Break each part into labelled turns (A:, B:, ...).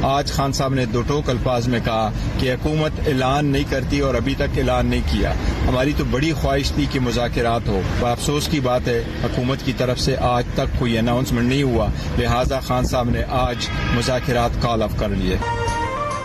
A: आज खान साहब ने दो टोक अल्फाज में कहा कि हुकूमत ऐलान नहीं करती और अभी तक ऐलान नहीं किया। हमारी तो बड़ी ख्वाहिश थी कि मुज़ाकिरात हो। अफसोस की बात है हुकूमत की तरफ से आज तक कोई अनाउंसमेंट नहीं हुआ, लिहाजा खान साहब ने आज मुज़ाकिरात कॉल ऑफ कर लिए।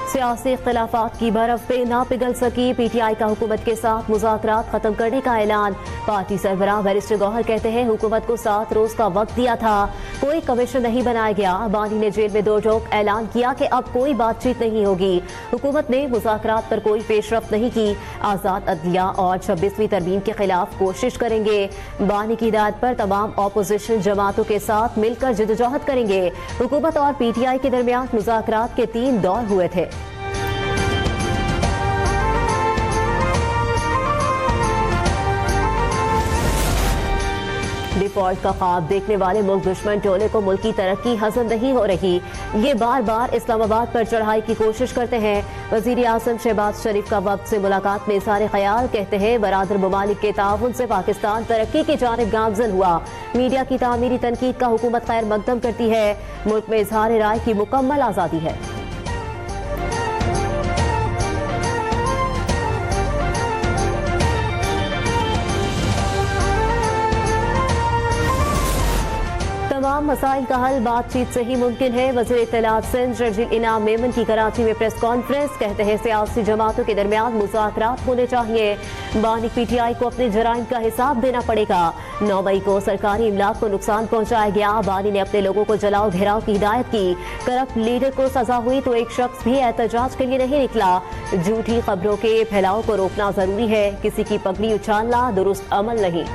B: सियासी इख्तिलाफात की बर्फ पे ना पिघल सकी, पीटीआई का हुकूमत के साथ मुज़ाकरात खत्म करने का ऐलान। पार्टी सरबराह बैरिस्टर गौहर कहते हैं हुकूमत को 7 रोज का वक्त दिया था, कोई कमीशन नहीं बनाया गया। बानी ने जेल में दो टोक ऐलान किया कि अब कोई बातचीत नहीं होगी। हुकूमत ने मुज़ाकरात पर कोई पेशरफ्त नहीं की। आज़ाद अदलिया और 26वीं तरमीम के खिलाफ कोशिश करेंगे। बानी की हिदायत पर तमाम ऑपोजिशन जमातों के साथ मिलकर जिदोजहद करेंगे। हुकूमत और पीटीआई के दरमियान मुज़ाकरात के 3 दौर हुए थे। डिफॉल्ट का ख्वाब देखने वाले मुल्क दुश्मन टोले को मुल्क की तरक्की हजम नहीं हो रही। ये बार बार इस्लामाबाद पर चढ़ाई की कोशिश करते हैं। वजीर आजम शहबाज शरीफ का वक्त से मुलाकात में इज़हार ख्याल, कहते हैं बरादर ममालिक के ताउन से पाकिस्तान तरक्की की जानिब गामजन हुआ। मीडिया की तामीरी तनकीद का हुकूमत खैर मकदम करती है। मुल्क में इज़हार राय की मुकम्मल आज़ादी है। तमाम मसाइल का हल बातचीत से ही मुमकिन है। वज़ीर इत्तलात सिंध शर्जील इनाम मेमन की कराची में प्रेस कॉन्फ्रेंस, कहते हैं सियासी जमातों के दरमियान मुज़ाकरात होने चाहिए। बानी पीटीआई को अपने जराइम का हिसाब देना पड़ेगा। 9 मई को सरकारी इमलाक को नुकसान पहुंचाया गया। बानी ने अपने लोगों को जलाओ घेराव की हिदायत की। करप्ट लीडर को सजा हुई तो एक शख्स भी एहतजाज के लिए नहीं निकला। झूठी खबरों के फैलाव को रोकना जरूरी है, किसी की पगड़ी उछालना दुरुस्त अमल नहीं।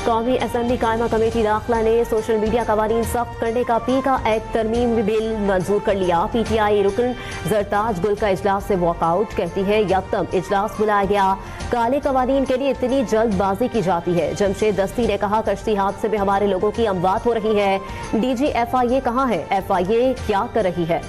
B: कौमी असम्बली कायमा कमेटी दाखिला ने सोशल मीडिया कवानीन सख्त करने का पीका एक्ट तरमीम बिल मंजूर कर लिया। पीटीआई रुकन जरताज गुल का इजलास से वॉकआउट, कहती है यकदम इजलास बुलाया गया। काले कवानीन के लिए इतनी जल्दबाजी की जाती है। जमशेद दस्ती ने कहा कश्ती हादसे में हमारे लोगों की अमवात हो रही है। डीजी FIA कहाँ है? FIA क्या कर रही है?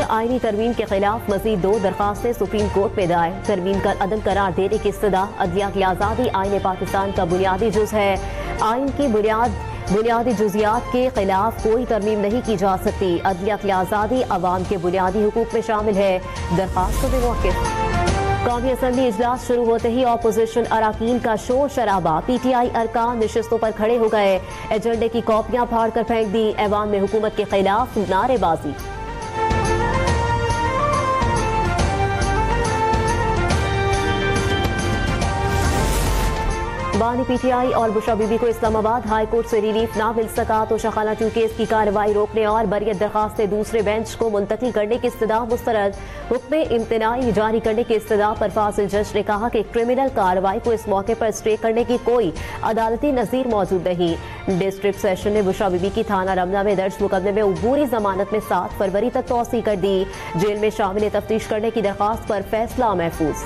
B: आईनी तरमीम के खिलाफ मजीद 2 दरखास्तें सुप्रीम कोर्ट में दायर। तरमीम का अदम करार देने की इस्तदा। अदलिया की आज़ादी आईन पाकिस्तान का बुनियादी जुज़ है। आइन की बुनियादी जुजियात के खिलाफ कोई तरमीम नहीं की जा सकती। अदलिया की आज़ादी अवाम के बुनियादी हुकूक में शामिल है। दरखास्तों में मौक़िफ़। कौमी असम्बली इजलास शुरू होते ही ऑपोजिशन अराकीन का शोर शराबा। पीटीआई अरकान नशिस्तों पर खड़े हो गए। एजेंडे की कॉपियां फाड़ कर फेंक दी। ऐवान में हुकूमत के खिलाफ नारेबाजी। बानी पीटीआई और बुशरा बीबी को इस्लामाबाद हाई कोर्ट से रिलीफ ना मिल सका तो शखाना 2 केस की कार्रवाई रोकने और बरियत दरखास्तें दूसरे बेंच को मुंतकिल करने की इस्तदा मुस्तरद। हुक्म इम्तनाई जारी करने की इस्तदा पर फासिल जज ने कहा कि क्रिमिनल कार्रवाई को इस मौके पर स्टे करने की कोई अदालती नज़ीर मौजूद नहीं। डिस्ट्रिक्ट सेशन ने बुशरा बीबी की थाना रमना में दर्ज मुकदमे में अबूरी जमानत में 7 फरवरी तक तौसी कर दी। जेल में शामिल तफ्तीश करने की दरखास्त पर फैसला महफूज।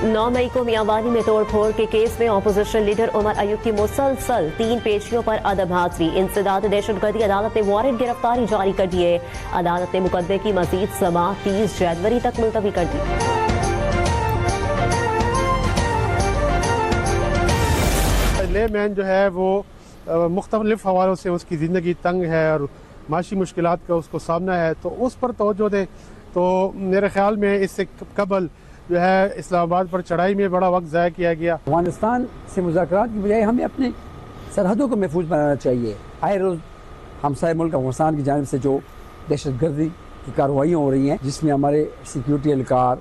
B: 9 मई को मियांवानी में तोड़फोड़ के केस में ऑपोजिशन लीडर उमर अयूब की मुसलसल 3 पेशियों पर अदब हाजिरी। इंसदाद दहशतगर्दी अदालत ने वारंट गिरफ्तारी जारी कर दिए। अदालत ने मुकदमे की मजीद समाअत 30 जनवरी तक मुलतवी कर दी।
C: लेमैन जो है वो मुख्तलिफ हवालों से उसकी ज़िंदगी तंग है और माशी मुश्किलात का उसको सामना है, तो उस पर तवज्जो दे। तो मेरे ख्याल में इससे कबल जो है इस्लामाबाद पर चढ़ाई में बड़ा वक्त ज़ाया किया गया।
D: अफगानिस्तान से मुज़ाकरात की बजाय हमें अपने सरहदों को महफूज बनाना चाहिए। आए रोज़ हमसाय मुल्क अफगानिस्तान की जानिब से जो दहशतगर्दी की कार्रवाइयाँ हो रही हैं, जिसमें हमारे सिक्योरिटी एहलकार,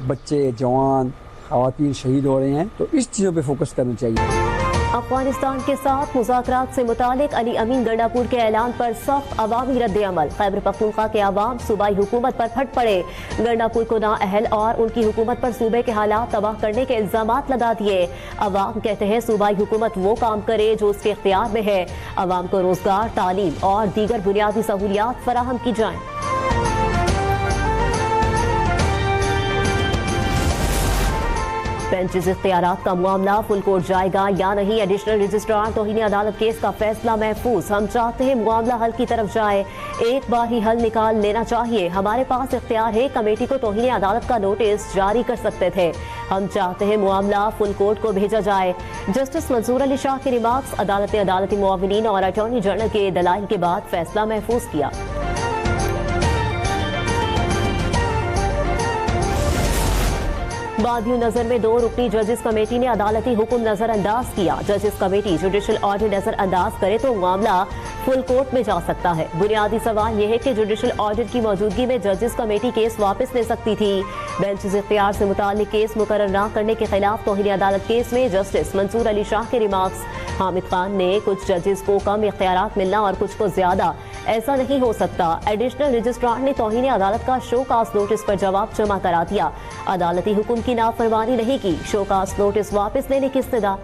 D: बच्चे, जवान, ख़वातीन शहीद हो रहे हैं, तो इस चीज़ों पर फोकस करना चाहिए।
B: अफगानिस्तान के साथ मुज़ाकरात से मुतालिक अली अमीन गंडापुर के ऐलान पर सख्त अवामी रद्द-ए-अमल। खैबर पख्तूनख्वा के अवाम सूबाई हुकूमत पर फट पड़े। गंडापुर को नाअहल और उनकी हुकूमत पर सूबे के हालात तबाह करने के इल्जामात लगा दिए। अवाम कहते हैं सूबाई हुकूमत वो काम करे जो उसके इख्तियार में है। अवाम को रोजगार, तालीम और दीगर बुनियादी सहूलियात फराहम की जाएं। बेंचेस इख्तियारात का मामला फुल कोर्ट जाएगा या नहीं, एडिशनल रजिस्ट्रार तौहीन अदालत केस का फैसला महफूज। हम चाहते हैं मामला हल की तरफ जाए, एक बार ही हल निकाल लेना चाहिए। हमारे पास इख्तियार है, कमेटी को तौहीन अदालत का नोटिस जारी कर सकते थे। हम चाहते हैं मामला फुल कोर्ट को भेजा जाए। जस्टिस मंसूर अली शाह के रिमार्क्स अदालत ने अदालती मुआविनीन और अटॉर्नी जनरल के दलाइल के बाद फैसला महफूज किया। बादियों नजर में 2 रुकनी जजेस कमेटी ने अदालती हुक्म नजरअंदाज किया। जजेस कमेटी जुडिशल ऑर्डर नजरअंदाज करे तो मामला फुल कोर्ट में जा सकता है। बुनियादी सवाल यह है कि जुडिशल ऑर्डर की मौजूदगी में जजेस कमेटी केस वापस ले सकती थी। बेंचेस इख्तियार से मुताल्लिक केस मुकर्रर न करने के खिलाफ तौहीन अदालत केस में जस्टिस मंसूर अली शाह के रिमार्क्स। हामिद खान ने कुछ जजेस को कम इख्तियारात मिलना और कुछ को ज्यादा, ऐसा नहीं हो सकता। एडिशनल रजिस्ट्रार ने तौहीन अदालत का शोकास नोटिस पर जवाब जमा करा दिया। अदालती हुक्म की नाफरमानी नहीं की, शोकास नोटिस वापस लेने की इस्तदा।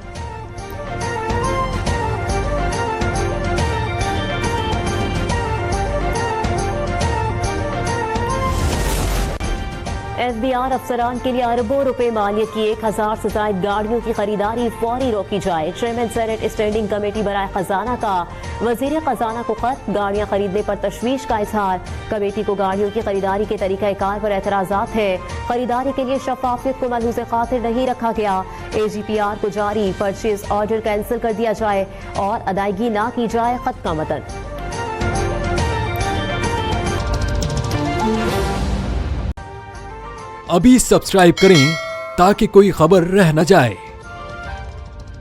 B: FBR अफसरान के लिए अरबों रुपए मालियत की 1000 से ज्यादा गाड़ियों की खरीदारी फौरी रोकी जाए। चेयरमैन सेनेट स्टैंडिंग कमेटी बराए खजाना का वजीर खजाना को खत, गाड़ियां खरीदने पर तशवीश का इजहार। कमेटी को गाड़ियों की खरीदारी के तरीकाकार पर एतराजात है। खरीदारी के लिए शफाफियत को मलहूज़ खातिर नहीं रखा गया। AGPR को जारी परचेज ऑर्डर कैंसिल कर दिया जाए और अदायगी ना की जाए। खत का मतन।
E: अभी सब्सक्राइब करें ताकि कोई खबर रह न जाए।